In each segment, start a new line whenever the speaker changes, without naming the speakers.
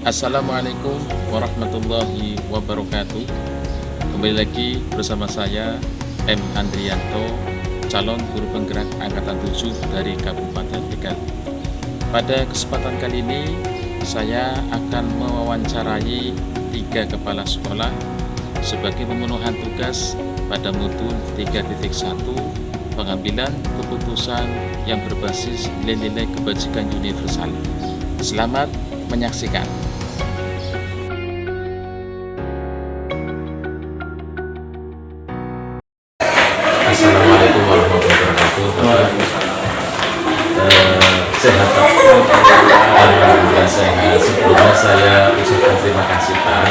Assalamualaikum warahmatullahi wabarakatuh. Kembali lagi bersama saya M. Andrianto, calon guru penggerak Angkatan 7 dari Kabupaten Tegal. Pada kesempatan kali ini saya akan mewawancarai 3 kepala sekolah sebagai pemenuhan tugas pada modul 3.1 pengambilan keputusan yang berbasis nilai-nilai kebajikan universal. Selamat menyaksikan.
Assalamualaikum warahmatullahi wabarakatuh. Sehat Pak? Alhamdulillah sehat. Sebelumnya saya ucapkan terima kasih Pak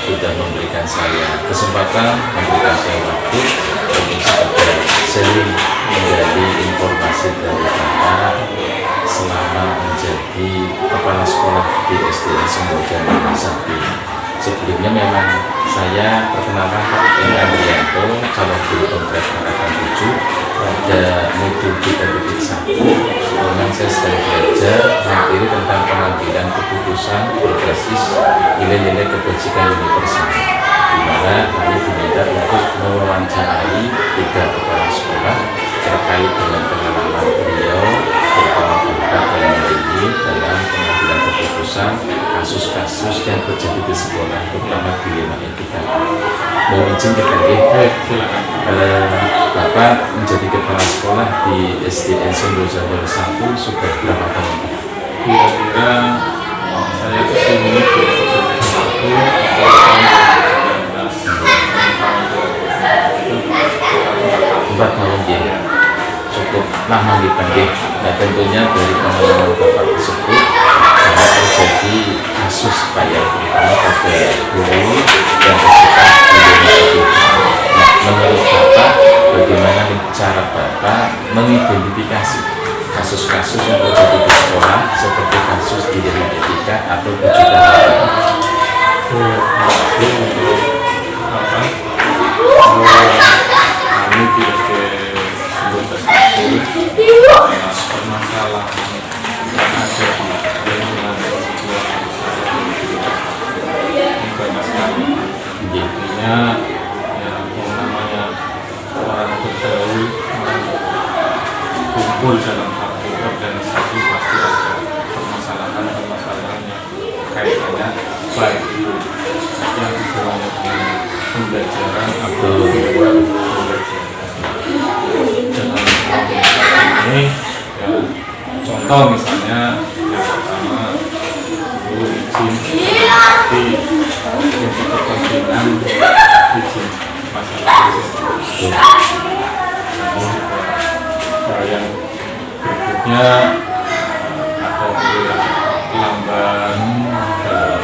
sudah memberikan saya kesempatan, memberikan saya waktu untuk sekedar sharing menjadi informasi dari Bapak selama menjadi kepala sekolah di SDN Sembojan Sakti. Sebelumnya memang saya perkenalkan Pak M. Andrianto, calon guru penggerak Angkatan 7 pada modul 3.1. Memang saya sedang belajar materi tentang pengambilan keputusan berbasis nilai-nilai kebajikan universal, di mana kami diminta untuk mewawancarai 3 kepala sekolah terkait dengan pengalaman beliau terutama Bapak dalam hal ini dalam pengambilan keputusan kasus-kasus yang terjadi di sekolah, terutama dilema etika. Mohon izin silakan. Bapak menjadi kepala sekolah di SDN Sembojan 1 sudah berapa tahun?
Kira-kira saya kesini di SDN
4 tahun ya, cukup lama dipanggil. Nah tentunya dari pengalaman Bapak tersebut terjadi kasus kayak terutama pada guru yang bersifat dilema. Nah menurut Bapak bagaimana cara Bapak mengidentifikasi kasus-kasus yang terjadi di sekolah seperti kasus dilema etika atau kejutan?
Kami di SDN Sembojan permasalahan yang ada di lingkungan sebuah ini banyak sekali. Intinya yang namanya orang bergaul, kumpul dalam satu organisasi pasti ada permasalahan-permasalahan yang kaitannya baik itu yang hubungannya dengan pembelajaran atau di luar pembelajaran. Dalam organisasi ini ya, contoh misalnya yang pertama itu izin seperti untuk kepentingan izin masalah izin. Yang berikutnya ada yang lamban dalam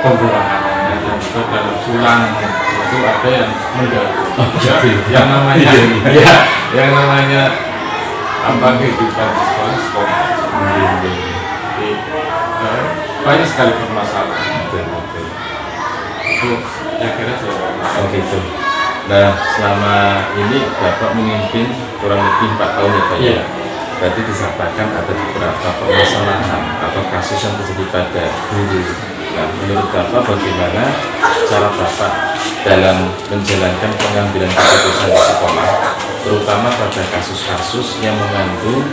pembuangannya dan juga dalam sulang itu ada yang yang namanya yang namanya apa kehidupan di sekolah. Jadi banyak sekali permasalahan. Itu ya kira
Oh gitu. Nah selama ini Bapak memimpin kurang lebih 4 tahun ya Pak ya? Berarti disatakan ada beberapa permasalahan atau kasus yang terjadi pada guru. Nah menurut Bapak bagaimana cara Bapak dalam menjalankan pengambilan keputusan di sekolah, terutama pada kasus-kasus yang mengandung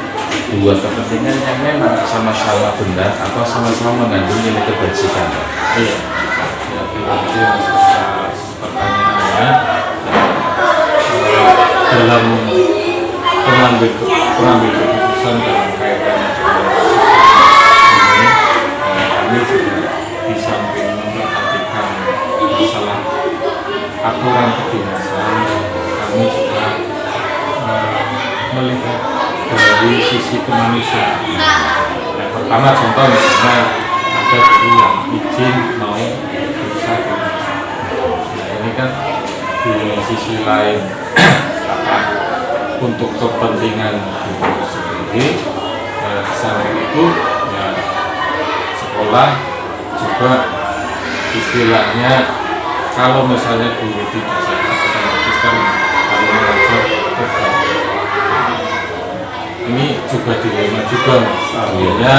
2 kepentingan yang memang sama-sama benar atau sama-sama mengandung nilai kebajikan?
iya ya kira-kira pertanyaannya dalam pengambil keputusan dalam kaitannya dengan ini kami juga di samping memperhatikan masalah aturan kedinasan, kami juga melihat dari sisi kemanusiaan. Yang pertama contoh misalnya ada guru yang izin mau berusaha kedinasan. Nah ini kan di sisi lain untuk kepentingan guru sendiri, di samping itu ya sekolah juga istilahnya kalau misalnya guru tidak sehat otomatis kan kalau mengajar beban. Ini juga dilema juga Mas, artinya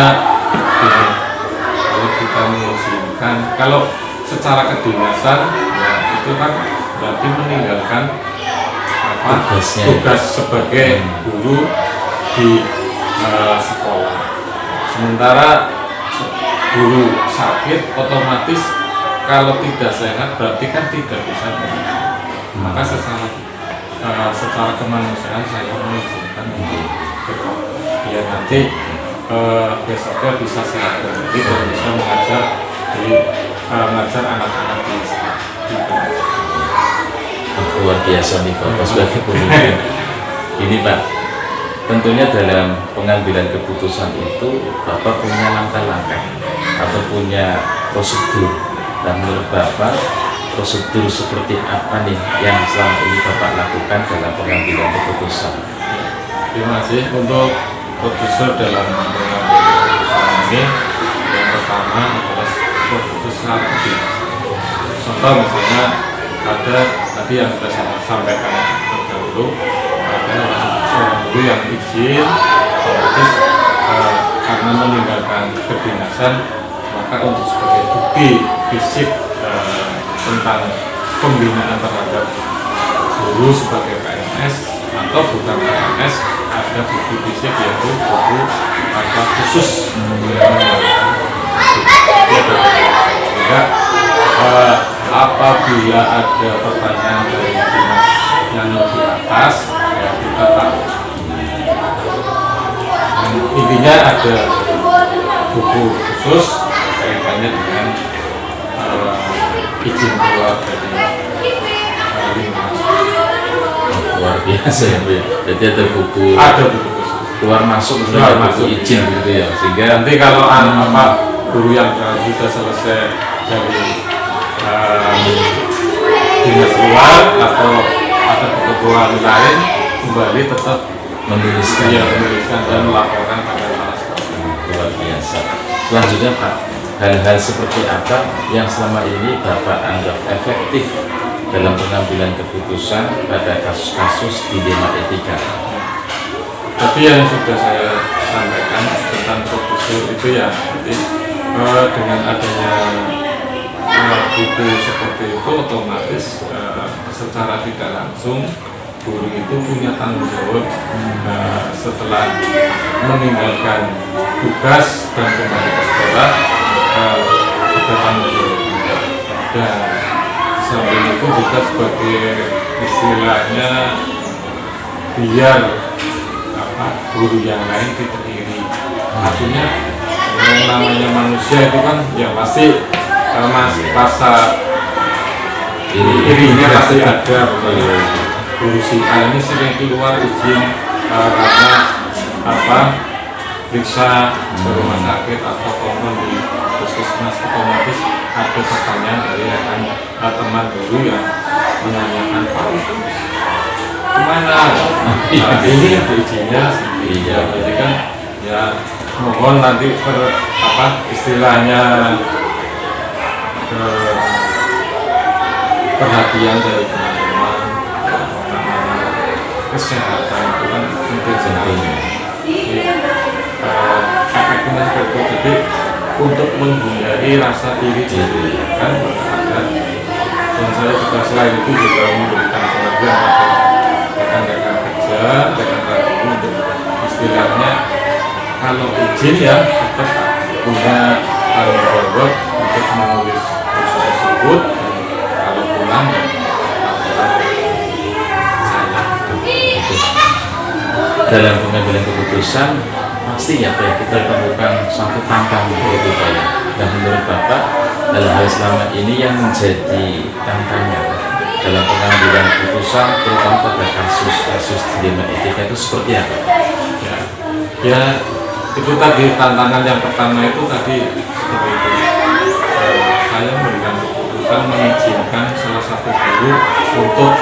kalau meninggalkan, kalau secara kedinasan ya itu kan berarti meninggalkan tugas sebagai guru di sekolah. Sementara guru sakit otomatis kalau tidak sehat berarti kan tidak bisa mengajar. Maka secara kemanusiaan saya mengizinkan untuk biar nanti besoknya bisa sehat kembali dan bisa mengajar anak-anak di pengajian.
Luar biasa nih Bapak sebagai pemimpin. Ini Pak, tentunya dalam pengambilan keputusan itu Bapak punya langkah-langkah atau punya prosedur. Dan menurut Bapak, prosedur seperti apa nih yang selama ini Bapak lakukan dalam pengambilan keputusan?
Terima kasih untuk prosedur dalam pengambilan keputusan ini. Yang pertama adalah prosedur strategi. Contoh misalnya ada tadi yang sudah saya sampaikan terdahulu, ada seorang guru yang izin otomatis karena meninggalkan kedinasan, maka untuk sebagai bukti fisik tentang pembinaan terhadap guru sebagai PNS atau bukan PNS, ada bukti fisik yaitu buku khusus sehingga apabila ada pertanyaan dari dinas yang di atas ya kita tahu. Dan intinya ada buku khusus kaitannya dengan izin keluar dari lingkungan.
Luar biasa ya Bu. Jadi ada buku
Khusus
keluar masuk izin gitu ya, sehingga
nanti kalau guru yang sudah selesai dari dinas luar atau ada kebutuhan lain kembali tetap menuliskan dan melaporkan pada kepala sekolah.
luar biasa. Selanjutnya Pak, hal-hal seperti apa yang selama ini Bapak anggap efektif dalam pengambilan keputusan pada kasus-kasus dilema etika?
Tapi yang sudah saya sampaikan tentang prosedur itu ya, jadi dengan adanya buku seperti itu otomatis secara tidak langsung guru itu punya tanggung jawab setelah meninggalkan tugas dan kembali ke sekolah, ada tanggung jawab dan sambil itu juga sebagai istilahnya biar guru yang lain tidak iri. Artinya yang namanya manusia itu kan ya pasti rasa irinya pasti ada. Guru si A ini sering keluar izin karena periksa ke rumah sakit atau kontrol di puskesmas, otomatis ada pertanyaan dari rekan teman guru yang menanyakan Pak kemana? Ini izinnya jadi kan ya mohon nanti istilahnya perhatian dari teman-teman kesehatan itu kan penting sekali. Efeknya seperti itu. Jadi untuk menghindari rasa iri kan ada, dan saya juga selain itu juga memberikan pengertian pada rekan-rekan kerja, rekan-rekan untuk istilahnya kalau izin ya tetap punya tanggung jawab untuk menulis tersebut, dan kalau pulang ya saya.
Dalam pengambilan keputusan pasti ya Pak, kita temukan suatu tantangan itu Pak ya. Dan menurut Bapak, hal-hal selama ini yang menjadi tantangan dalam pengambilan keputusan terutama pada kasus-kasus dilema etika itu seperti apa?
Ya itu tadi tantangan yang pertama itu tadi seperti itu. Saya memberikan keputusan mengizinkan salah satu guru untuk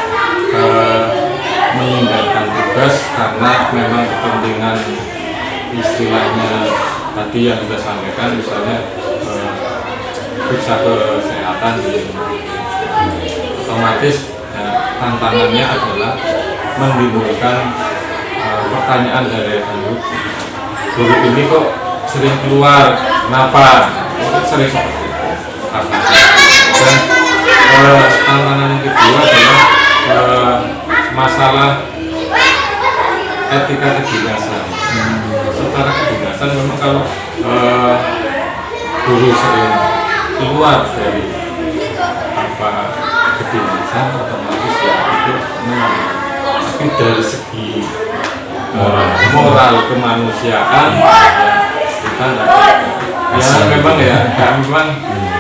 meninggalkan tugas karena memang kepentingan istilahnya tadi yang sudah sampaikan, misalnya periksa kesehatan otomatis tantangannya adalah menimbulkan pertanyaan dari guru ini kok sering keluar, kenapa? Sering seperti itu. kemudian tantangan yang kedua adalah masalah etika kedinasan. Secara kedinasan memang kalau guru sering keluar dari kedinasan otomatis ya itu tapi dari segi moral kemanusiaan ya, kita nggak ya memang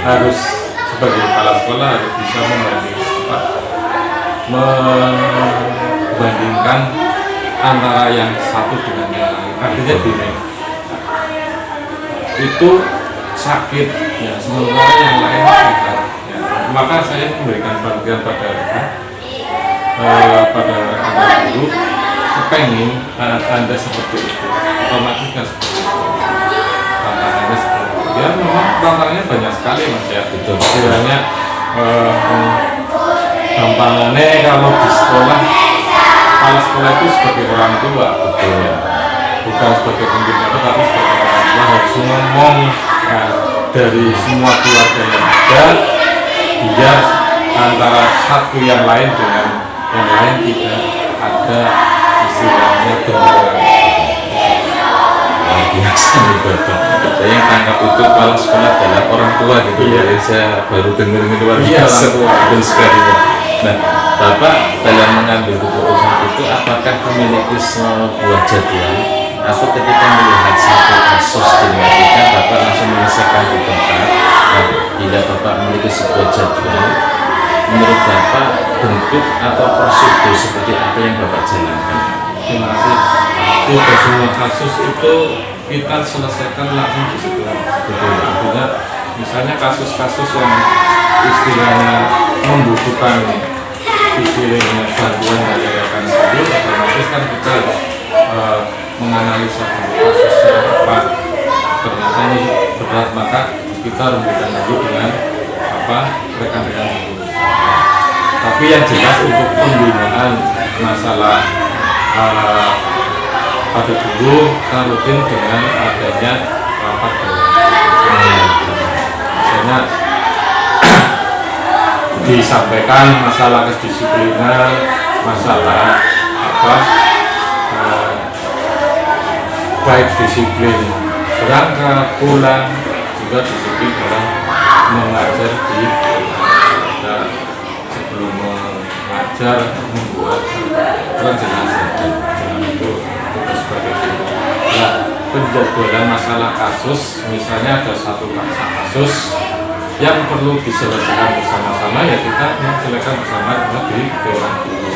harus sebagai kepala sekolah harus bisa membandingkan antara yang satu dengan yang lain. Artinya gini, itu sakit ya sementara yang lain sehat ya. Maka saya memberikan bantuan pada anak guru kepengen Anda seperti itu otomatis kan seperti itu tantangannya seperti itu ya memang tantangannya banyak sekali mas ya betul istilahnya gampangannya kalau di sekolah kepala sekolah itu sebagai orang tua betul ya bukan sebagai pembina tapi sebagai orang tua harus ngomong dari semua keluarga yang ada biar antara satu yang lain dengan yang lain tidak ada istilahnya benturan.
Biasa nih Bapak, saya yang tangkap itu kepala sekolah adalah orang tua gitu ya. Jadi saya baru dengar ini luar biasa betul sekali. Nah Bapak dalam mengambil keputusan itu apakah memiliki sebuah jadwal atau ketika melihat satu kasus dinamika Bapak langsung menyelesaikan di tempat? Nah, bila Bapak memiliki sebuah jadwal, menurut Bapak bentuk atau prosedur seperti apa yang Bapak jalankan?
Terima kasih. Tidak semua kasus itu kita selesaikan langsung di situ. Betul. Artinya misalnya kasus-kasus yang istilahnya membutuhkan istilahnya bantuan dari rekan guru, otomatis kan kita harus menganalisa kasusnya apa. Ternyata ini berat maka kita rembukan lagi dengan rekan-rekan guru. Tapi yang jelas untuk pembinaan masalah pada guru kita rutin dengan adanya rapat misalnya disampaikan masalah kedisiplinan, masalah baik disiplin berangkat pulang juga disiplin dalam mengajar di sebelum mengajar membuat penjelasan itu sebagai nah, penjadwalan masalah kasus misalnya ada satu kasus yang perlu diselesaikan bersama-sama ya kita menyelesaikan bersama di dewan guru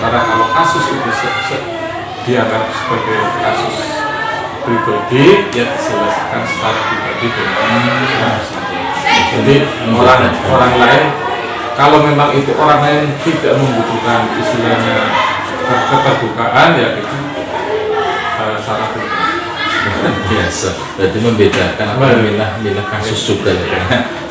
karena kalau kasus itu dianggap sebagai kasus pribadi ya diselesaikan secara pribadi dengan jadi orang lain kalau memang itu orang lain tidak membutuhkan istilahnya keterbukaan ya itu secara pribadi
biasa berarti membedakan milah kasus juga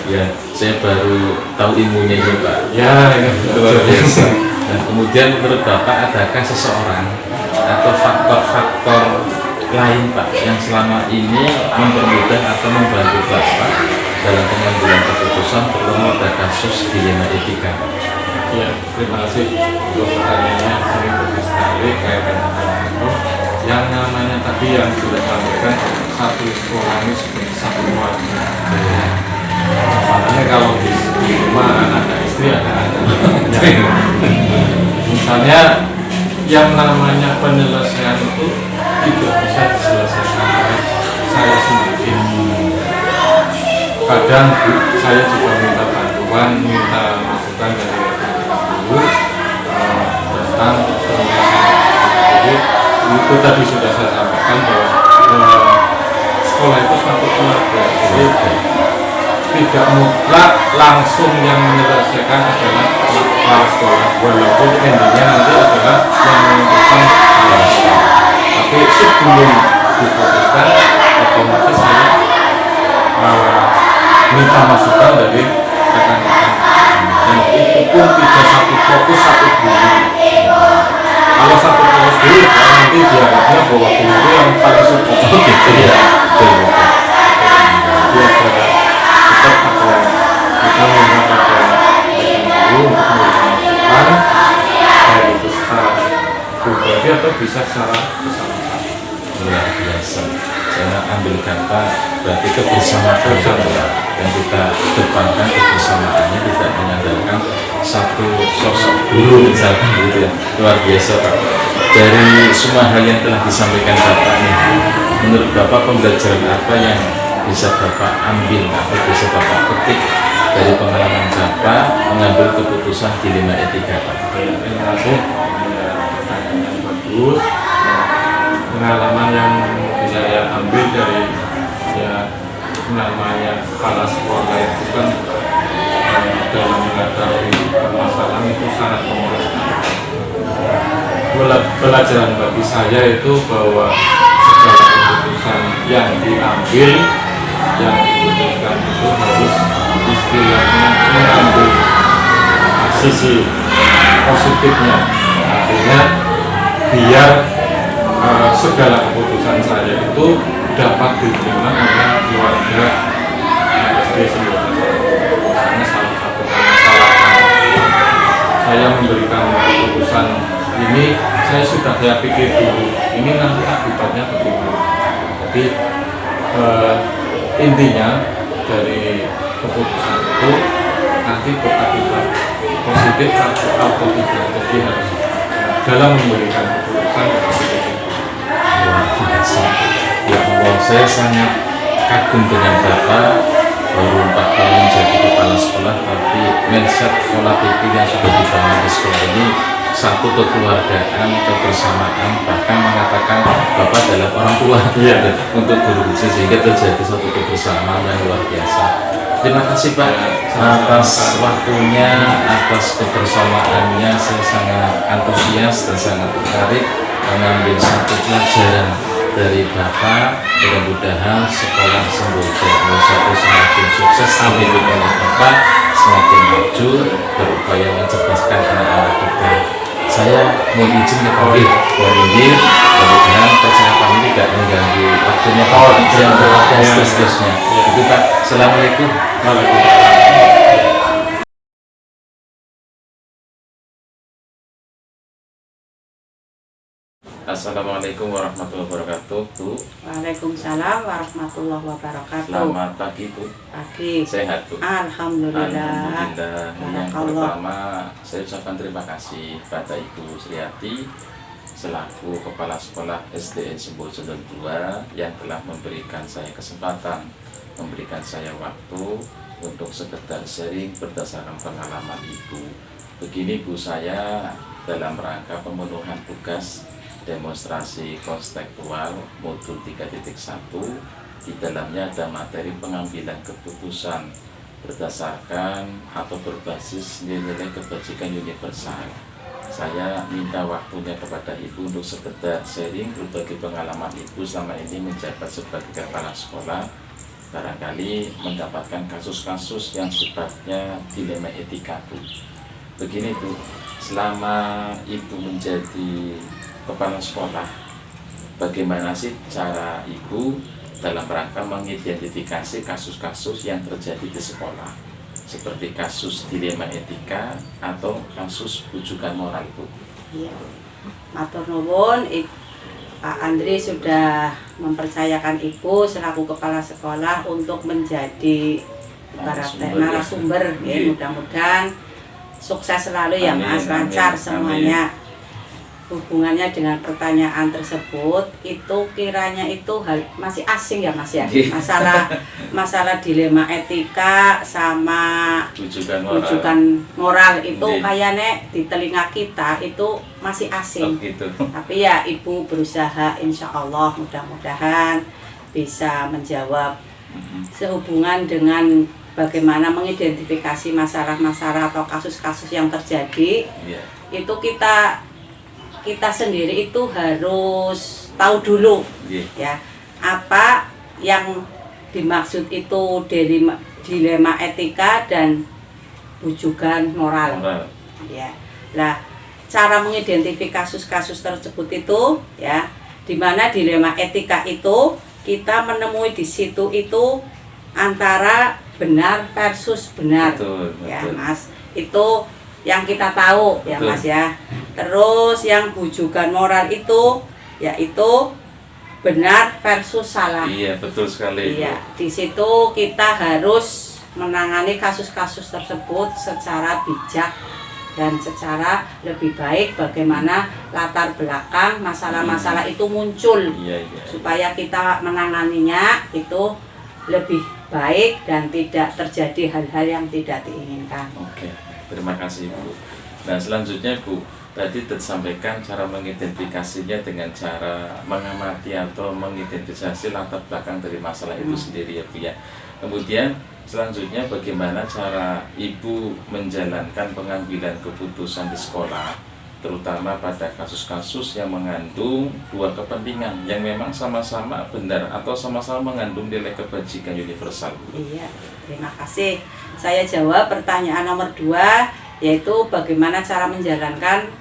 ya saya baru tahu ilmunya juga
ya ini
luar biasa. Dan kemudian menurut Bapak adakah seseorang atau faktor-faktor lain Pak yang selama ini mempermudah atau membantu Bapak dalam pengambilan keputusan terutama pada kasus dilema etika?
Ya, terima kasih untuk pertanyaannya. Ini bagus sekali kaitan dengan itu. Yang namanya tadi yang sudah sampaikan satu sekolah ini seperti satu keluarga. Makanya kalau di rumah ada istri ada anak. Misalnya yang namanya penyelesaian itu tidak bisa diselesaikan oleh saya sendiri. Kadang saya juga minta bantuan, minta masukan dari guru tentang penyelesaian. Jadi itu tadi sudah saya sampaikan bahwa sekolah itu suatu keluarga. Jadi tidak mutlak langsung yang menyelesaikan adalah kepala sekolah, walaupun endingnya nanti adalah yang menentukan kepala sekolah. Tapi sebelum diputuskan, otomatis saya minta masukan dari rekan-rekan. Dan itu pun tidak satu fokus satu guru. Kalau satu fokus guru, nanti dianggapnya bahwa guru yang paling suka. Gitu ya. Dia tetap ada kita minta pada bisa secara bersama-sama.
Luar biasa. Saya ambil kata berarti kebersamaan yang kita depankan, kebersamaannya tidak mengandalkan satu sosok guru misalkan gitu ya. Luar biasa Pak. Dari semua hal yang telah disampaikan Bapak nih, menurut Bapak pembelajaran apa yang bisa Bapak ambil atau bisa Bapak petik dari pengalaman Bapak mengambil keputusan dilema etika Pak?
Terima kasih. Pertanyaan yang bagus. Pengalaman yang bisa saya ambil dari ya namanya kepala sekolah itu kan dalam menghadapi permasalahan itu sangat memerlukan. Pelajaran bagi saya itu bahwa segala keputusan yang diambil, yang diputuskan itu harus istilahnya mengambil sisi positifnya, artinya biar segala keputusan saya itu dapat diterima oleh keluarga SD Semboja. Karena salah satu permasalahan saya memberikan keputusan ini, saya pikir dulu ini nanti akibatnya bagaimana. Jadi intinya dari keputusan itu nanti berakibat positif atau tidak. Jadi harus dalam memberikan keputusan
Luar biasa. Ya Allah, saya sangat kagum dengan Bapak. Baru 4 tahun jadi kepala sekolah, tapi mindset pola pikir yang sudah dibangun di sekolah ini satu kekeluargaan, kebersamaan, bahkan mengatakan Bapak adalah orang tua untuk guru sehingga terjadi satu kebersamaan yang luar biasa. Terima kasih Pak atas waktunya, atas kebersamaannya. Saya sangat antusias dan sangat tertarik mengambil satu pelajaran dari Bapak. Mudah-mudahan sekolah Semboja 01 semakin sukses, amin oleh Bapak, semakin maju, berupaya mencerdaskan anak-anak kita. Saya mohon izin kembali mudah-mudahan percakapan ini tidak mengganggu waktunya Pak dan seterusnya. Itu Pak. Assalamualaikum. Assalamualaikum warahmatullahi wabarakatuh. Bu,
Waalaikumsalam warahmatullahi wabarakatuh.
selamat pagi Bu.
Pagi.
Sehat Bu?
Alhamdulillah.
Alhamdulillah. Yang
Barakallah.
pertama saya ucapkan terima kasih pada Ibu Sriati selaku Kepala Sekolah SDN Semboja 2 yang telah memberikan saya kesempatan, memberikan saya waktu untuk sekedar sharing berdasarkan pengalaman Ibu. Begini Bu, saya dalam rangka pemenuhan tugas demonstrasi konstekstual modul 3.1, di dalamnya ada materi pengambilan keputusan berdasarkan atau berbasis nilai-nilai kebajikan universal. Saya minta waktunya kepada Ibu untuk sekedar sharing berbagi pengalaman Ibu selama ini menjabat sebagai kepala sekolah, barangkali mendapatkan kasus-kasus yang sifatnya dilema etika Bu. Begini Bu, selama Ibu menjadi kepala sekolah, bagaimana sih cara Ibu dalam rangka mengidentifikasi kasus-kasus yang terjadi di sekolah, seperti kasus dilema etika atau kasus bujukan moral Bu?
Iya. Matur nuwun, Pak Andri sudah mempercayakan Ibu selaku kepala sekolah untuk menjadi narasumber. Ya, mudah-mudahan sukses selalu ya Mas, lancar semuanya. Hubungannya dengan pertanyaan tersebut itu kiranya itu masih asing ya Mas ya, masalah dilema etika sama rujukan moral itu kayaknya di telinga kita itu masih asing.
Gitu.
Tapi ya Ibu berusaha, insya Allah mudah-mudahan bisa menjawab sehubungan dengan bagaimana mengidentifikasi masalah-masalah atau kasus-kasus yang terjadi. Itu kita sendiri itu harus tahu dulu ya apa yang dimaksud itu dilema etika dan bujukan moral. Ya. Nah, cara mengidentifikasi kasus-kasus tersebut itu ya, di mana dilema etika itu kita menemui di situ itu antara benar versus benar.
Betul.
Ya Mas, itu yang kita tahu. Betul. Ya Mas ya. Terus yang bujukan moral itu yaitu benar versus salah.
Iya, betul sekali. Ibu.
Iya, di situ kita harus menangani kasus-kasus tersebut secara bijak dan secara lebih baik, bagaimana latar belakang masalah-masalah itu muncul,
Iya, iya.
supaya kita menanganinya itu lebih baik dan tidak terjadi hal-hal yang tidak diinginkan.
Oke, terima kasih Bu. Nah selanjutnya Bu, tadi disampaikan cara mengidentifikasinya dengan cara mengamati atau mengidentifikasi latar belakang dari masalah itu sendiri ya Bu ya. Kemudian selanjutnya bagaimana cara Ibu menjalankan pengambilan keputusan di sekolah, terutama pada kasus-kasus yang mengandung dua kepentingan yang memang sama-sama benar atau sama-sama mengandung nilai kebajikan universal.
Iya, terima kasih. Saya jawab pertanyaan nomor 2, yaitu bagaimana cara menjalankan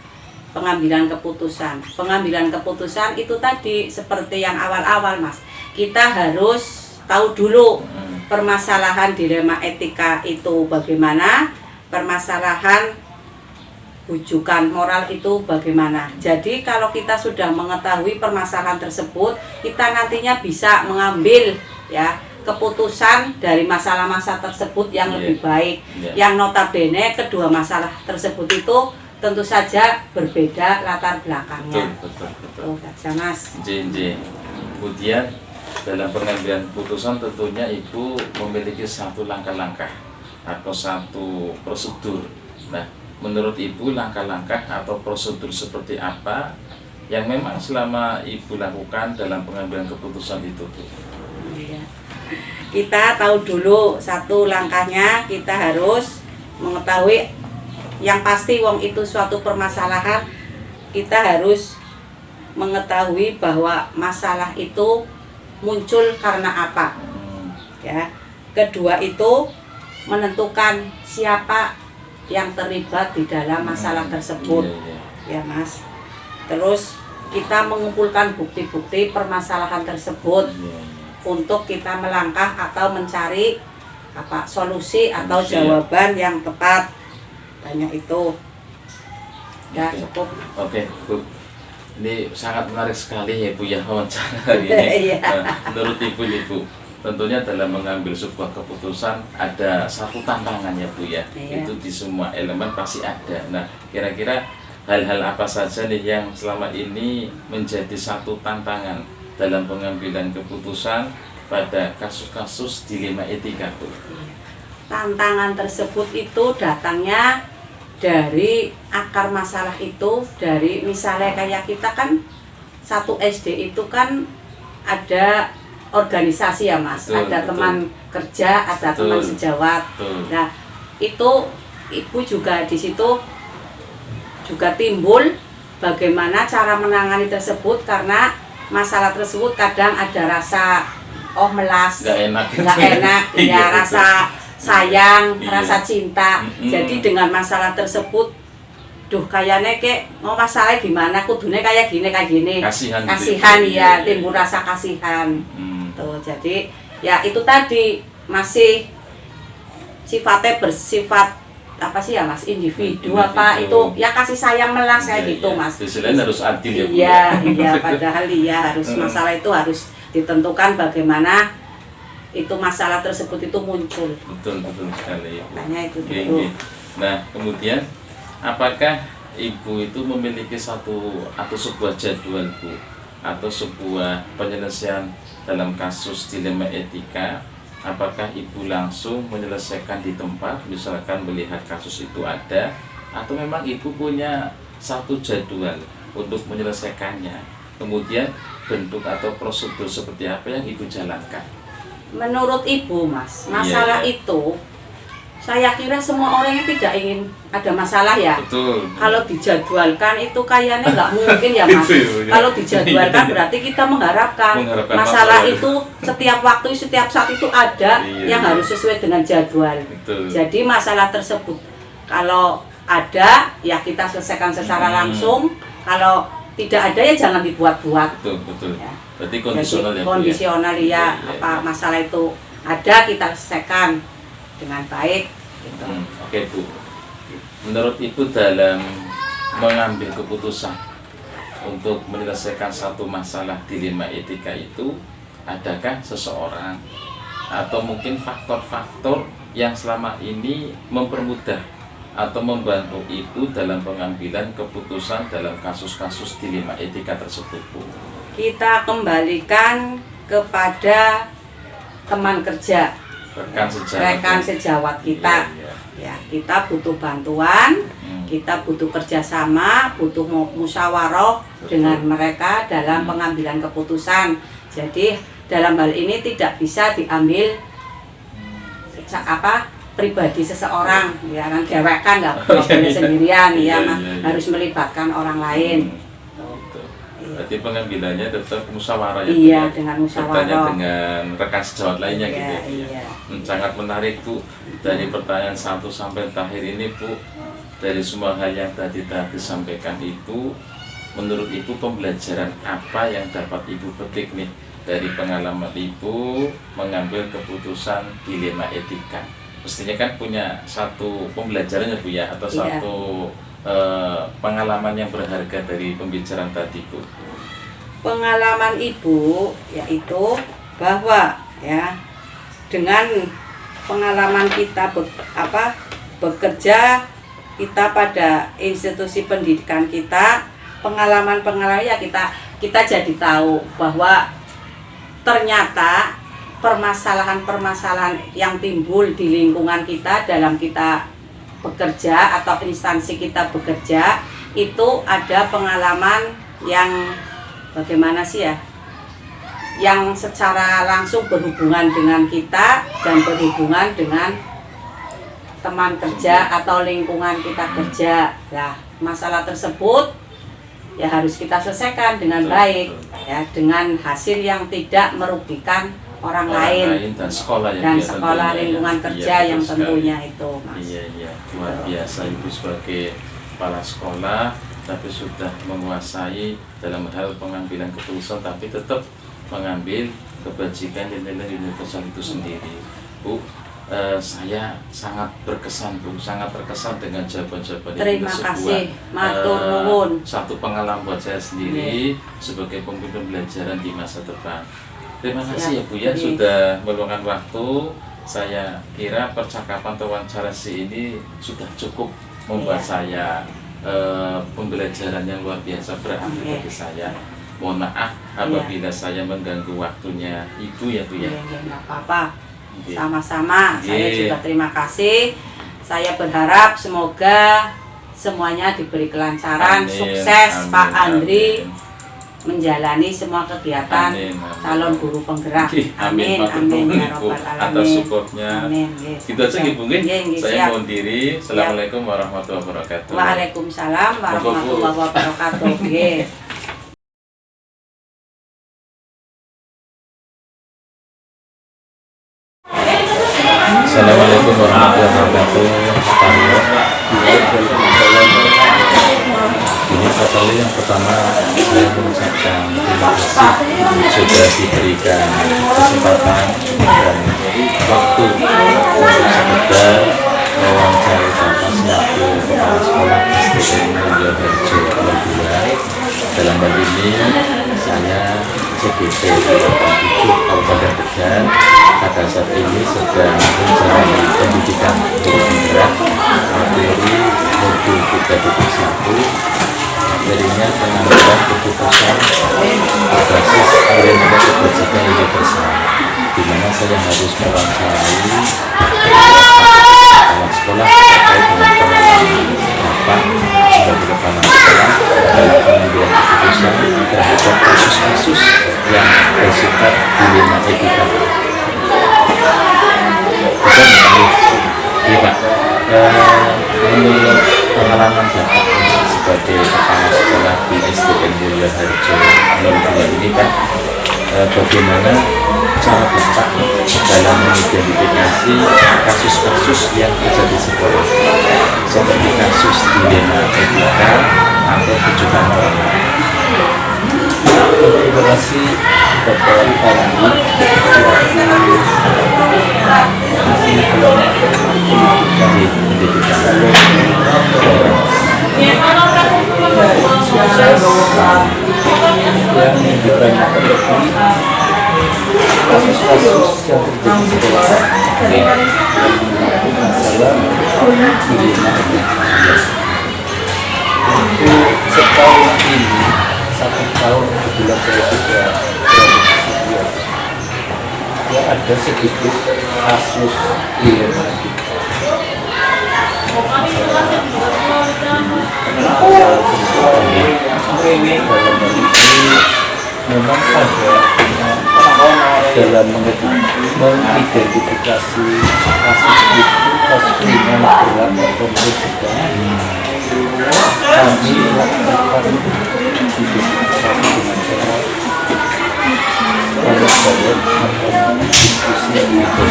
pengambilan keputusan. Pengambilan keputusan itu tadi seperti yang awal-awal Mas, kita harus tahu dulu permasalahan dilema etika itu bagaimana, permasalahan rujukan moral itu bagaimana. Jadi kalau kita sudah mengetahui permasalahan tersebut, kita nantinya bisa mengambil ya keputusan dari masalah-masalah tersebut yang lebih baik. Yang notabene kedua masalah tersebut itu tentu saja berbeda latar belakangnya.
Betul.
Oh, saja Mas.
Kemudian dalam pengambilan keputusan tentunya Ibu memiliki satu langkah-langkah atau satu prosedur. Nah, menurut Ibu langkah-langkah atau prosedur seperti apa yang memang selama Ibu lakukan dalam pengambilan keputusan itu?
Iya. Kita tahu dulu satu langkahnya, kita harus mengetahui yang pasti wong itu suatu permasalahan, kita harus mengetahui bahwa masalah itu muncul karena apa. Ya. Kedua itu menentukan siapa yang terlibat di dalam masalah tersebut. Ya Mas. Terus kita mengumpulkan bukti-bukti permasalahan tersebut untuk kita melangkah atau mencari solusi atau jawaban yang tepat. Tanya itu. Ya, cukup.
Oke, Bu. Ini sangat menarik sekali ya Bu ya wawancara hari ini. Menurut Ibu nih Bu, tentunya dalam mengambil sebuah keputusan ada satu tantangan ya Bu ya. Itu di semua elemen pasti ada. Nah, kira-kira hal-hal apa saja nih yang selama ini menjadi satu tantangan dalam pengambilan keputusan pada kasus-kasus dilema etika Bu?
Tantangan tersebut itu datangnya dari akar masalah itu, dari misalnya kayak kita kan satu SD itu kan ada organisasi ya Mas, ada teman kerja, ada teman sejawat. Nah itu Ibu juga di situ juga timbul bagaimana cara menangani tersebut, karena masalah tersebut kadang ada rasa melas, nggak enak ya, rasa sayang, rasa cinta. Jadi dengan masalah tersebut, kayaknya mau masalah gimana, kudune kayak gini, kasihan ya, timbul rasa kasihan. Tuh, jadi ya itu tadi masih sifatnya bersifat apa sih ya Mas, individu apa itu ya, kasih sayang melas kayak gitu Mas.
Selain harus adil ya Bu.
Iya, padahal harus masalah itu harus ditentukan bagaimana itu masalah tersebut itu muncul.
Betul sekali.
Makanya itu dulu.
Nah, kemudian apakah Ibu itu memiliki satu atau sebuah jadwal Bu, atau sebuah penyelesaian dalam kasus dilema etika? Apakah Ibu langsung menyelesaikan di tempat, misalkan melihat kasus itu ada, atau memang Ibu punya satu jadwal untuk menyelesaikannya? Kemudian bentuk atau prosedur seperti apa yang Ibu jalankan?
Menurut Ibu Mas, masalah itu saya kira semua orang yang tidak ingin ada masalah ya.
Betul.
Kalau dijadwalkan itu kayaknya nggak mungkin ya Mas. Kalau dijadwalkan berarti kita mengharapkan masalah itu setiap waktu, setiap saat itu ada yang harus sesuai dengan jadwal.
Betul.
Jadi masalah tersebut kalau ada ya kita selesaikan secara langsung. Kalau tidak ada ya jangan dibuat-buat.
Betul.
Ya.
Berarti kondisional ya.
Kondisional ya. Apa masalah itu ada, kita selesaikan dengan baik. Gitu.
Oke Bu. Menurut Ibu dalam mengambil keputusan untuk menyelesaikan satu masalah dilema etika itu, adakah seseorang atau mungkin faktor-faktor yang selama ini mempermudah atau membantu itu dalam pengambilan keputusan dalam kasus-kasus dilema etika tersebut, Bu?
Kita kembalikan kepada teman kerja, rekan sejawat kita.
Iya.
Ya, kita butuh bantuan, kita butuh kerjasama, butuh musyawarah dengan mereka dalam pengambilan keputusan. Jadi dalam hal ini tidak bisa diambil pribadi seseorang, ya kan, dewek kan nggak boleh sendirian, ya, harus melibatkan orang lain.
Berarti pengambilannya tetap musyawarah ya?
Iya, dengan musyawarah.
Bertanya dengan rekan sejawat lainnya gitu ya?
Iya.
Sangat menarik, Bu. Dari pertanyaan 1 sampai terakhir ini, Bu, dari semua hal yang tadi disampaikan itu, menurut Ibu pembelajaran apa yang dapat Ibu petik nih dari pengalaman Ibu mengambil keputusan dilema etika? Mestinya kan punya satu pembelajaran ya, Bu, ya, atau satu pengalaman yang berharga dari pembicaraan tadi, Bu.
Pengalaman Ibu yaitu bahwa ya, dengan pengalaman kita bekerja kita pada institusi pendidikan kita, pengalaman ya kita jadi tahu bahwa ternyata permasalahan-permasalahan yang timbul di lingkungan kita dalam kita bekerja atau instansi kita bekerja itu ada pengalaman yang bagaimana sih ya, yang secara langsung berhubungan dengan kita dan berhubungan dengan teman kerja atau lingkungan kita kerja. Nah, masalah tersebut ya harus kita selesaikan dengan baik, ya, dengan hasil yang tidak merugikan orang lain
dan sekolah, ya,
dan sekolah lingkungan kerja yang tentunya itu, Mas.
Iya, luar biasa Ibu sebagai kepala sekolah, tapi sudah menguasai dalam hal pengambilan keputusan, tapi tetap mengambil kebajikan nilai universal itu sendiri, Bu. Saya sangat berkesan, Bu, sangat terkesan dengan jawaban-jawaban itu.
Terima kasih, matur nuwun.
Satu pengalaman buat saya sendiri sebagai pemimpin pembelajaran di masa depan. Terima kasih ya, Bu, ya, sudah meluangkan waktu. Saya kira percakapan atau wawancara ini sudah cukup membuat saya pembelajaran yang luar biasa berarti bagi saya. Mohon maaf apabila saya mengganggu waktunya Ibu ya, Bu, ya.
Nggak apa-apa. Sama-sama. Saya juga terima kasih. Saya berharap semoga semuanya diberi kelancaran, sukses Pak Andri menjalani semua kegiatan calon guru penggerak.
Amin.
Ya Rabbal
Atas
alamin.
supportnya.
Amin.
Gitu aja Ibu. Saya
Siap.
mohon diri. Assalamualaikum warahmatullahi wabarakatuh.
Waalaikumsalam warahmatullahi wabarakatuh. Nggih.
Assalamualaikum warahmatullahi wabarakatuh. Ini kali yang pertama saya mengucapkan terima kasih sudah diberikan kesempatan dan waktu untuk sekedar mewawancari Bapak selaku kepala sekolah SDN Mulyo Harjo Nomor 2. Dalam hal ini saya CGT 87 Kabupaten Tegal pada saat ini sedang menjalani pendidikan guru penggerak materi modul 3.1. Materinya pengambilan keputusan berbasis nilai kebajikan universal, di mana saya harus mewawancarai kepala sekolah terkait dengan pengalaman Bapak sebagai kepala sekolah dalam pengambilan keputusan terhadap kasus-kasus yang bersifat dilema etika. Iya, Pak. Menurut pengalaman Bapak sebagai kepala sekolah di SDN Mulyo Harjo Nomor 2 ini, Pak, bagaimana cara Bapak dalam mengidentifikasi kasus-kasus yang terjadi di sekolah, seperti kasus dilema etika atau kecurangan orang lain?
Terima kasih Bapak Andri masih belum pendidikan sukses yang dibanyakan lebih kasus-kasus yang terjadi setelah masalah pidana. Untuk setahun ini, 1 tahun kebetulan saya sudah berada ya ada sedikit kasus pidana memang ada dalam mengidentifikasi kasus itu kasus ringan berat atau mungkin sedang kami lakukan identifikasi dengan cara kalau saya diskusi itu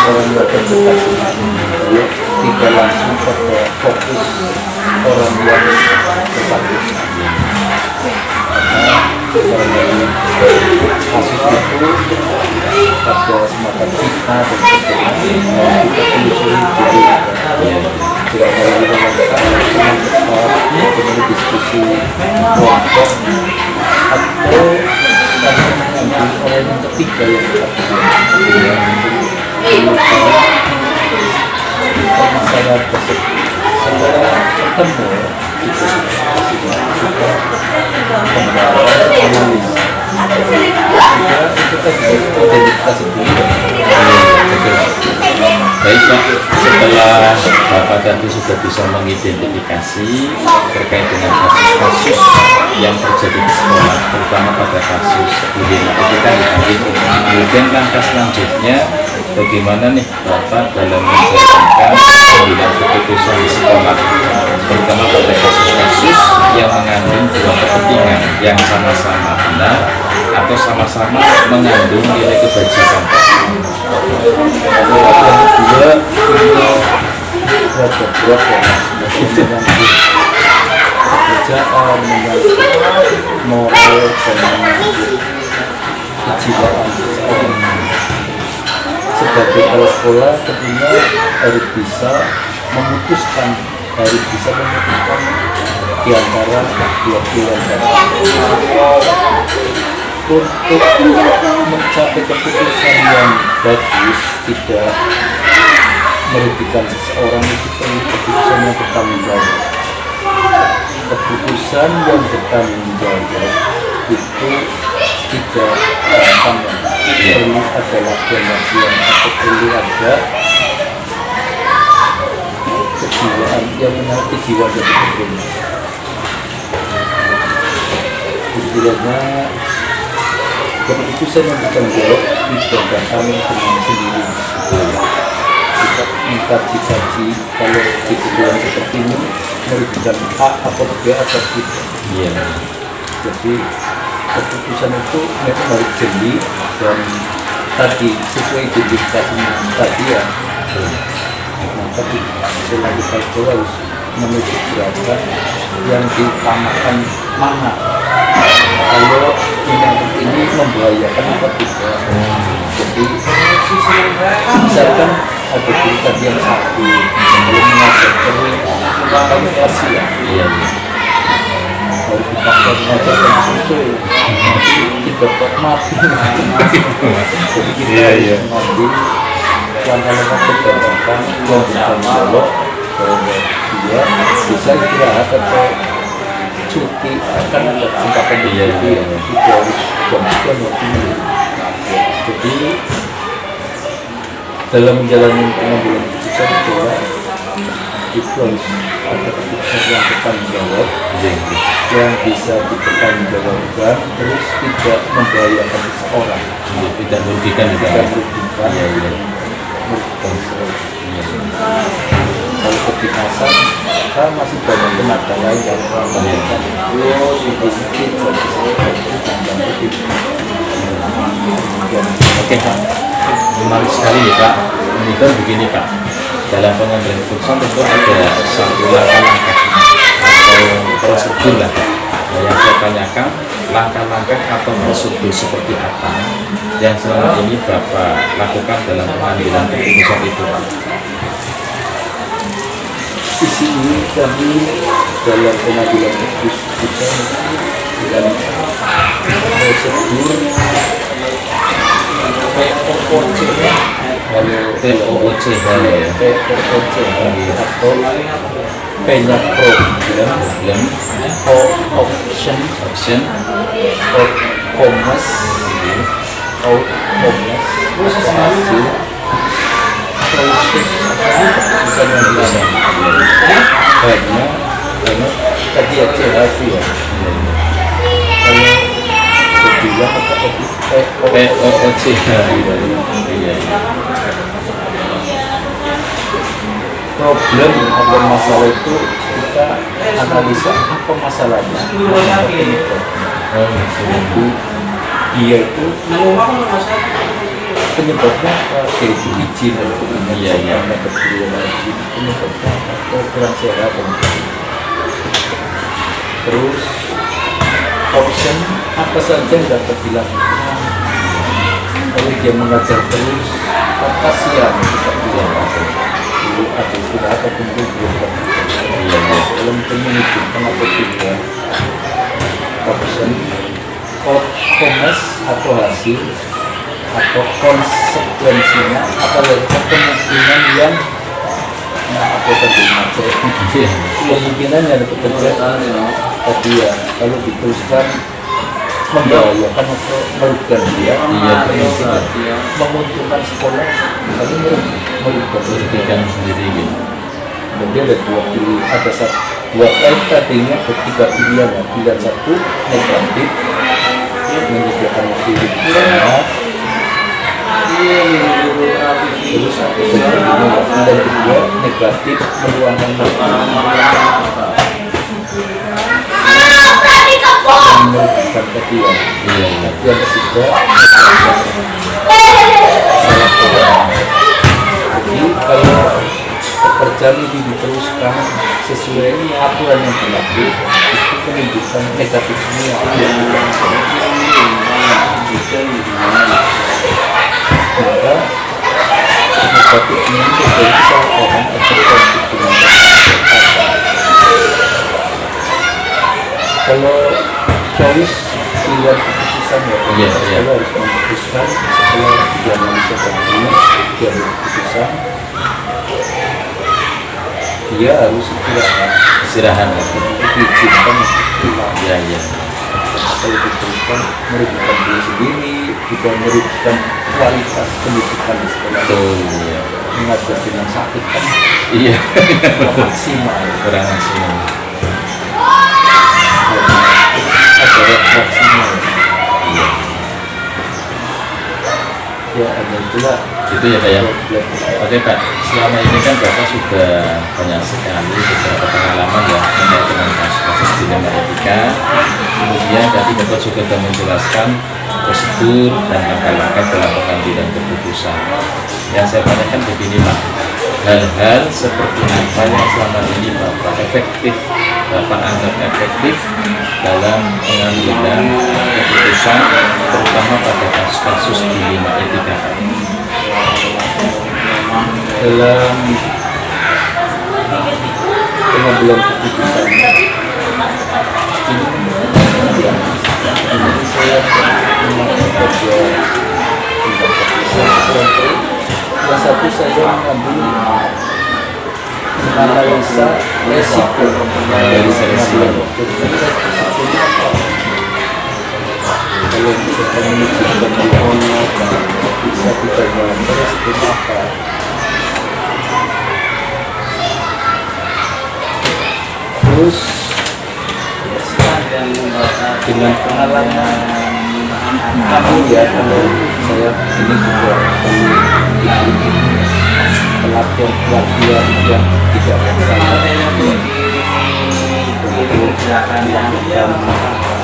orang yang terdekat tidak langsung pada fokus orang yang bersangkutan karena kasus itu ada semacam fitnah dan sebagainya kita telusuri dulu tidak ada kemudian diskusi kelompok atau kami mengambil orang yang ketiga yang permasalahan tersebut setelah ketemu kita membawa analis itu kan identifikasi dulu.
Baik Pak, setelah Bapak tadi sudah bisa mengidentifikasi terkait dengan kasus-kasus yang terjadi di sekolah, terutama pada kasus pidana itu kan kemudian langkah selanjutnya bagaimana nih Bapak dalam menjalankan sembilan keputusan di sekolah, terutama pada kasus-kasus yang mengandung dua kepentingan yang sama-sama benar atau sama-sama mengandung nilai kebajikan.
Kalau yang kedua itu berat ya pekerjaan dengan moral dan kejiwaan seseorang. Sebagai kepala sekolah tentunya harus bisa memutuskan di antara dua pilihan untuk mencapai keputusan yang bagus, tidak merugikan seseorang, itu perlu keputusan yang bertanggung jawab. Keputusan yang bertanggung jawab itu tidak gampang, perlu ada latihan-latihan atau perlu ada kejiwaan yang menarik kejiwaan dari pekerja. Istilahnya keputusan yang bertanggung jawab tidak datang dengan sendiri. Kita mengkaji-kaji kalau keputusan seperti ini merugikan A atau B atau tidak. Jadi keputusan itu memang harus jeli dan tadi sesuai identifikasi tadi ya. Maka selalu kita harus menuju gerakan yang diutamakan mana. Kalau ini membahayakan apa tidak. Jadi misalkan ada guru tadi yang satu kalau mengajar terus kami kasihan harus dipaksa mengajar dan susul nanti kita kok mati. Jadi kita harus mengambil langkah-langkah kebijakan yang bertanggung jawab bahwa dia bisa istirahat atau cuti akan ada kesempatan cuti itu harus jam waktunya. Jadi dalam menjalani pengambilan keputusan itu harus ada keputusan yang bertanggung jawab yang bisa dipertanggungjawabkan terus tidak membahayakan seseorang,
tidak merugikan
kalau kedinasan kita masih banyak tenaga lain yang melakukan
Oke Pak, menarik sekali ya Pak. Monitor begini Pak, dalam pengambilan keputusan tentu ada satu langkah-langkah atau prosedur lah Pak. Yang saya tanyakan langkah-langkah atau prosedur seperti apa yang selama ini Bapak lakukan dalam pengambilan keputusan itu Pak?
sisi ini kami dalam pengambilan keputusan dan prosedur POOC kalau
POOC ya.
POOC atau banyak program option Komnas hasil proses karena tadi aja hasil ya kalau sebilang atau
POOC iya.
problem atau masalah itu kita analisa apa masalahnya.
Oh, gitu.
Dia itu penyebabnya apa? Yaitu izin dan
Iya, iya.
karena keperluan izin penyebabnya atau kurang sehat dan terus option apa saja yang dapat dilakukan kalau dia mengajar terus kasihan seperti yang dulu atau sudah ataupun belum dalam menunjukkan atau tidak option komes atau hasil atau konsekuensinya apalagi kemungkinan yang apa tadi kemungkinan yang bekerja tadi ya kalau diteruskan membahayakan atau merugikan dia menguntungkan sekolah tapi merugikan
sendiri gitu.
jadi ada dua kali tadinya ketiga pilihan ya. Pilihan satu negatif menyediakan film terus pilihan kedua negatif meluangkan merugikan tadi ya. Yang ketiga jadi kalau pekerjaan ini diteruskan sesuai aturan yang berlaku itu menunjukkan negatif semua maka negatif ini menjadi salah orang atau konflik dengan kalau choice pilihan keputusan ya kalau harus memutuskan setelah dianalisa dahulu dia berkeputusan dia harus istirahat diizinkan pulang
Iya.
kalau diteruskan merugikan diri sendiri juga merugikan kualitas pendidikan di sekolah
Iya.
mengajar dengan sakit kan
Iya.
maksimal
Kurang maksimal.
ada refleksinya
Iya.
ya ada itulah
Itu ya Pak ya. Oke Pak, selama ini kan Bapak sudah banyak sekali beberapa pengalaman ya mengenai dengan kasus-kasus dilema etika. Kemudian tadi Bapak juga sudah menjelaskan prosedur dan langkah-langkah dalam pengambilan keputusan. Yang saya tanyakan begini Pak, hal-hal seperti apa yang selama ini Bapak efektif, Bapak anggap efektif dalam pengambilan keputusan, terutama pada kasus-kasus dilema etika Pak?
dalam pengambilan keputusan ini saya membaca yang satu saya mengambil analisa resiko dari pengambilan keputusan resikonya apa kalau misalkan menunjukkan bisa kita jalan resikonya apa terus dengan pengalaman kamu ya kalau saya ini juga pelatihan yang tidak sama untuk melakukan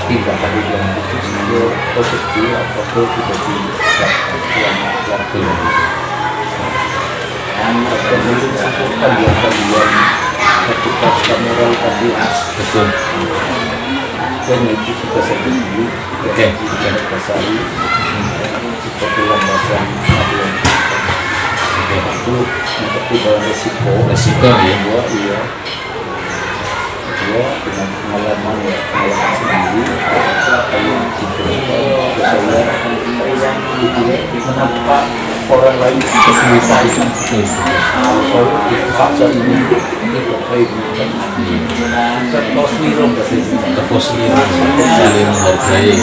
tindakan yang itu positif atau tidak dilakukan pelatihan atau mungkin kalian ketika kamera tadi
Betul.
dan itu sudah saya dulu
Oke.
Bahasa seperti lambasan itu mempertimbangkan
resiko ya.
Iya dengan pengalaman sendiri yang saya menampak orang lain seperti saya kalau saya dipaksa ini baik keposliran
Keposliran, saling menghargai,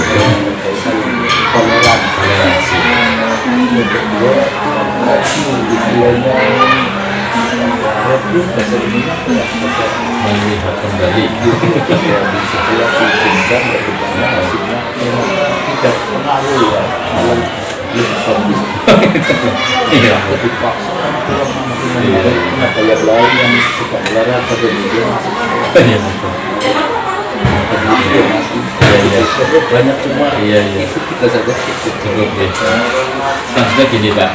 toleransi.
yang kedua istilahnya itu bahasa Indonesia
Melihat kembali.
di sekolah diizinkan bagaimana hasilnya memang tidak pengaruh ya dalam bagus
Iya.
dipaksa kenapa yang lain yang suka melarang pada dia
Iya, betul.
banyak cuma
Iya.
itu kita saja
Cukup ya. Maksudnya gini Pak,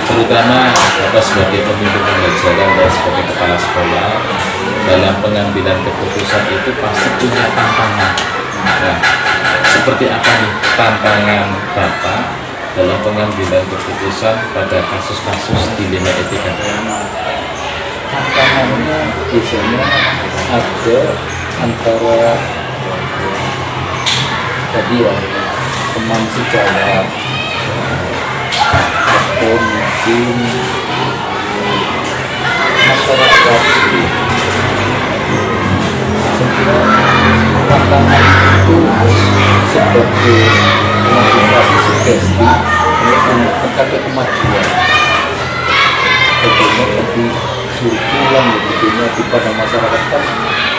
terutama Bapak sebagai pemimpin pembelajaran dan sebagai kepala sekolah, dalam pengambilan keputusan itu pasti punya tantangan. Nah, seperti apa nih tantangan Bapak dalam pengambilan keputusan pada kasus-kasus dilema etika?
tantangannya biasanya ada antara tadi ya teman sejawat atau mungkin masyarakat. Saya kira tantangan itu sebagai motivasi sugesti untuk mencapai kemajuan. Tentunya tadi suruh pulang begitunya di pada masyarakat kan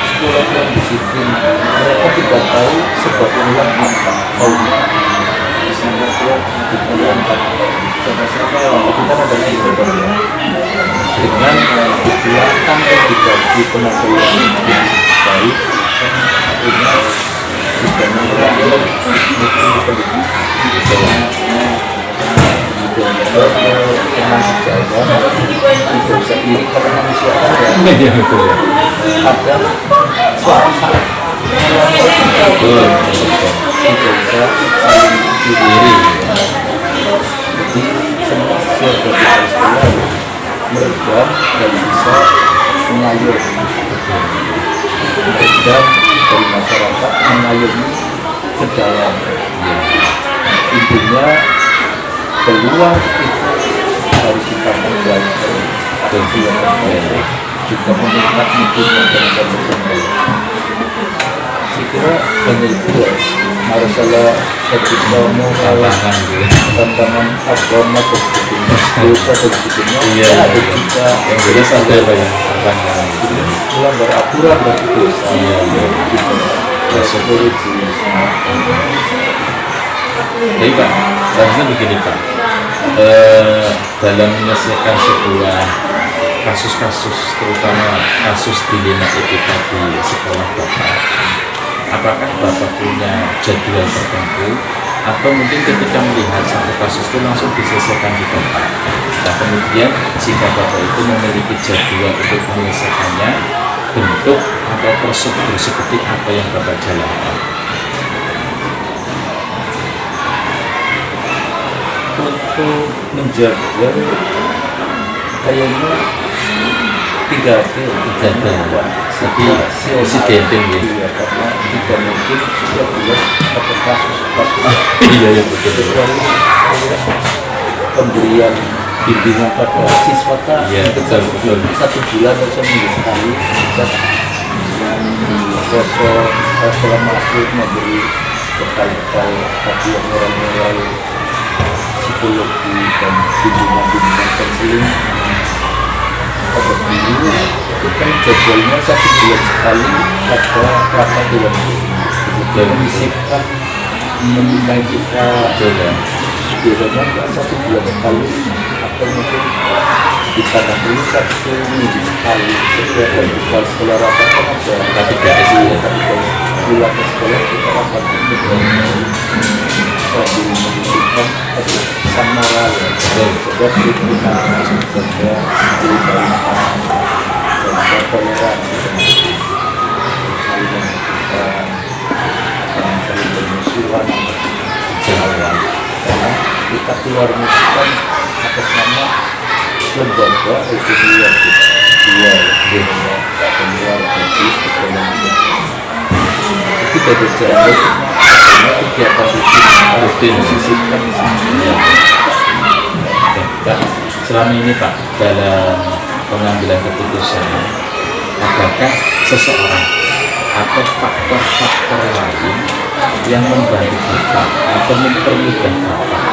sekolah yang disiplin, mereka tidak tahu sebab ulang apa maunya sehingga dia diperlukan sama-sama kita ada di berbeda dengan dipulangkan dan diganti tenaga yang lebih baik akhirnya juga mengurangi teman sejawat tidak usah iri karena manusia kan ya
Iya, betul ya.
ada suatu saat
Betul.
tidak usah saling iri. Jadi semua siswa dari sekolah meredam dan bisa mengayomi meredam dari masyarakat mengayomi ke dalam. Intinya peluang itu harus kita perbaiki dan juga meningkat mungkin dan berkembang. Saya kira banyak itu ya masalah ketika mau
Tantangan gitu.
tantangan agama dan sebagainya, dosa dan sebagainya,
Iya.
ada juga
Yang jelas ada apa ya tantangan gitu.
melanggar aturan dan dosa.
Iya.
Gitu. Rasa korupsi.
Jadi Pak, seharusnya begini Pak, dalam menyelesaikan sebuah kasus-kasus, terutama kasus dilema etika di sekolah Bapak, apakah Bapak punya jadwal tertentu atau mungkin ketika melihat satu kasus itu langsung diselesaikan di Bapak? Nah kemudian jika Bapak itu memiliki jadwal untuk menyelesaikannya, bentuk atau prosedur seperti apa yang Bapak jalankan?
Untuk menjaga kayaknya tidak ada
Tapi insidenting ya.
Iya, karena tidak mungkin setiap bulan ada kasus
Iya betul.
kecuali pemberian bimbingan pada siswa kan
Iya, betul.
satu bulan atau seminggu sekali kita sosok setelah masuk memberi bekal-bekal kajian moral-moral psikologi dan bimbingan konseling pada dulu itu kan jadwalnya satu bulan sekali ada rapat dewan kita menyisipkan mengenai kita biasanya nggak satu bulan sekali atau mungkin ditambah dulu satu minggu sekali setiap bulan sekolah rapat kan ada
Ketika itu ya.
ketika pulang ke sekolah kita rapat itu sambil menyisipkan pesan moral ya sebab kita saja diberikan dan toleransi saling membutuhkan dan saling bermusuhan karena kita keluar musuhan atas nama lembaga itu luar bagus tidak berjalan karena kegiatan rutin disisipkan di sini.
Pak, selama ini Pak, dalam pengambilan keputusan, apakah seseorang atau faktor-faktor lain yang membantu Bapak atau mempermudah Bapak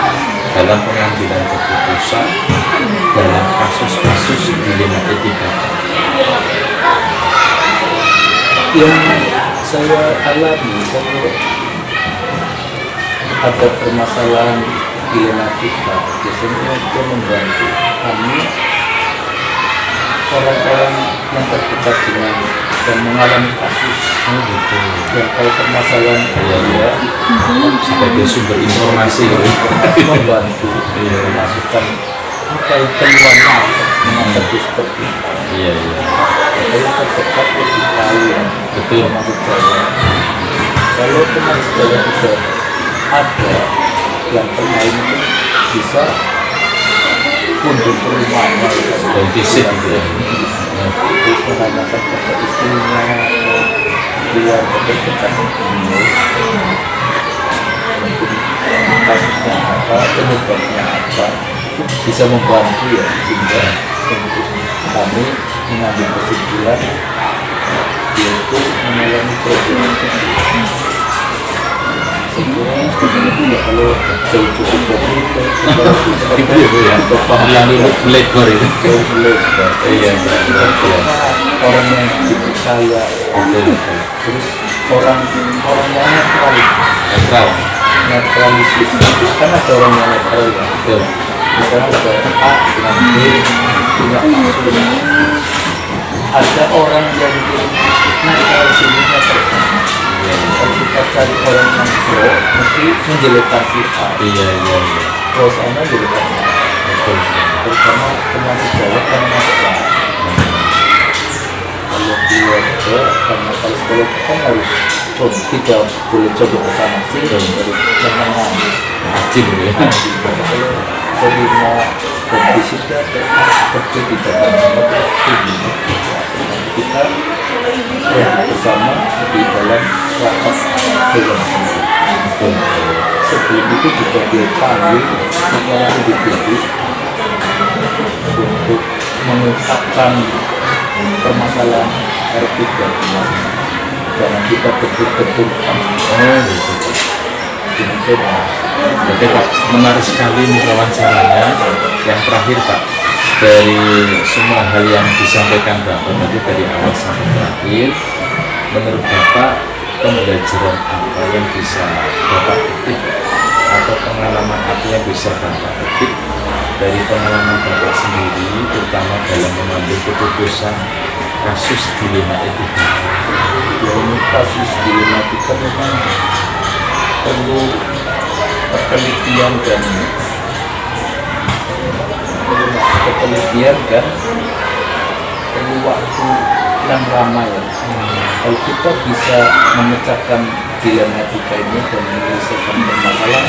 dalam pengambilan keputusan dalam kasus-kasus dilema etika?
Yang saya alami kalau ada permasalahan dilema kita, biasanya itu membantu kami orang-orang yang terdekat dengan dan mengalami kasus yang kalau permasalahan ya
Sebagai sumber informasi
membantu memasukkan apa yang keluarnya menghadapi seperti itu.
Iya, iya.
Kalau terdekat lebih tahu ya,
Betul.
maksud saya. Kalau teman saya sudah ada yang pemain itu bisa kunjung ke rumahnya
Dan fisik gitu ya.
terus menanyakan kepada istrinya keluarga terdekat mungkin kasusnya apa, penyebabnya apa, bisa membantu ya sehingga untuk kami mengambil kesimpulan yaitu mengalami problem. Sebenarnya kalau jauh-jauh seperti itu
Yang dulu lekor itu.
iya orang yang dipercaya terus orang yang
Netral.
netralisis kan ada orang yang netral ya
Betul.
misalnya ada A dengan B punya maksud ada orang yang netralisis kalau kita cari orang yang pro mesti menjelekkan si A
Iya, iya, iya.
pro sana menjelekkan si A
Betul.
terutama teman sejawat kan masalah kalau keluarga karena kalau sekolah kan harus coba tidak boleh coba ke sana sih harus menenang
Acil ya.
kalau terima kondisi seperti tidak ada kita bersama di dalam rapat dewan sebelum itu juga dipanggil secara individu untuk mengungkapkan permasalahan RP jangan kita betul-betul
Oh, gitu.
demikian.
Oke Pak, menarik sekali nih wawancaranya. Yang terakhir Pak, dari semua hal yang disampaikan Bapak tadi dari awal sampai terakhir, menurut Bapak pembelajaran apa yang bisa Bapak petik atau pengalaman apa yang bisa Bapak petik dari pengalaman Bapak sendiri, terutama dalam mengambil keputusan kasus dilema etika?
Ya, ini kasus dilematika memang perlu penelitian dan perlu waktu yang lama ya. Kalau kita bisa memecahkan dilematika ini dan menyelesaikan permasalahan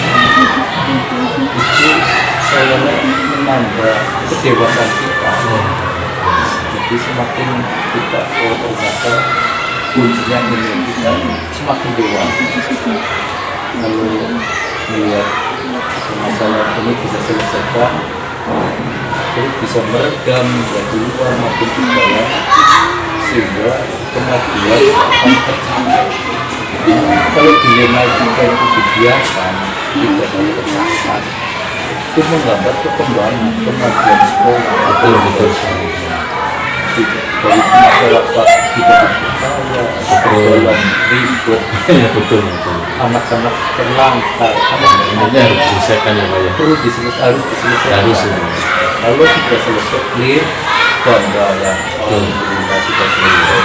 itu saya menambah kedewasaan kita. Jadi semakin kita ternyata kuncinya ini kita semakin dewasa. Kalau melihat permasalahan ini bisa selesaikan, terus bisa meredam dari luar maupun di dalam, sehingga kemajuan akan tercapai. Kalau dilema kita itu dibiarkan, tidak tercapai, itu menggambar perkembangan kemajuan sekolah.
Betul.
Dari masyarakat tidak dipercaya, pergaulan ribut,
Ya betul.
anak-anak terlantar,
Ini harus diselesaikan ya Pak ya.
harus diselesaikan.
Harus ya.
Kalau sudah selesai clear, bangga ya, alhamdulillah sudah selesai.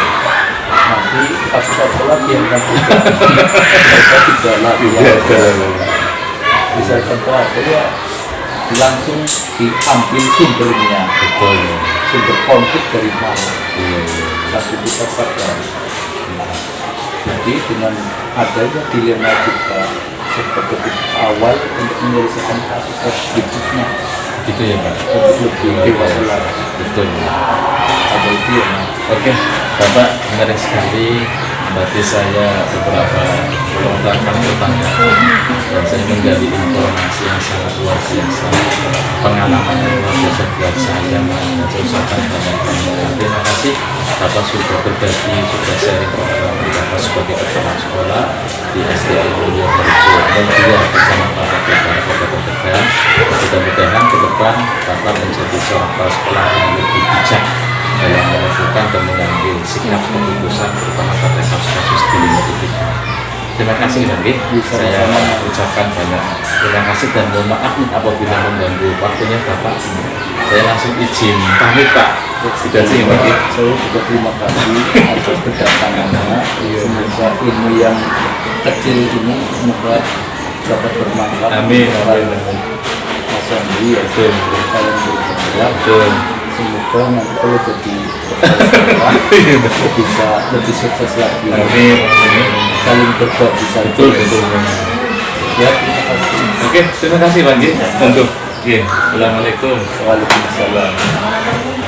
Nanti kasus-kasus lagi yang nanti mereka tidak lagi bisa contoh apa ya, langsung diambil sumbernya,
Betul.
sumber konflik dari mana,
Iya.
langsung dipatahkan. Jadi dengan adanya dilema kita sebagai awal untuk menyelesaikan kasus berikutnya
Gitu ya Pak.
lebih dewasa lah.
Betul.
Ada itu ya.
Oke, Bapak, menarik sekali. Berarti saya beberapa melontarkan tetangga dan saya menggali informasi yang sangat luar biasa, pengalaman yang luar biasa buat saya mengenai usahakan banyak. Terima kasih Bapak sudah berbagi, sudah sharing pengalaman Bapak sebagai kepala sekolah di SDA Mulyo Harjo Mulia bersama Bapak Kabupaten Tegal. Mudah-mudahan ke depan Bapak menjadi seorang kepala sekolah yang lebih bijak dalam menentukan dan mengambil sikap keputusan terutama pada kasus-kasus di lingkungan kita. Terima kasih lagi. Saya ucapkan banyak terima kasih dan mohon maaf nih apabila mengganggu waktunya Bapak. Saya langsung izin pamit Pak. Sudah sih Pak.
Saya juga terima kasih atas kedatangannya. Semoga ilmu yang kecil ini semoga dapat bermanfaat.
Amin.
Mas Andri ya, kalian bersekolah.
Betul.
Semoga nanti kalau jadi kepala sekolah bisa lebih sukses lagi.
Amin.
Saling berbagi saja.
Betul.
Ya, terima kasih.
Oke, terima kasih Pak. Untuk. Assalamualaikum.
Waalaikumsalam.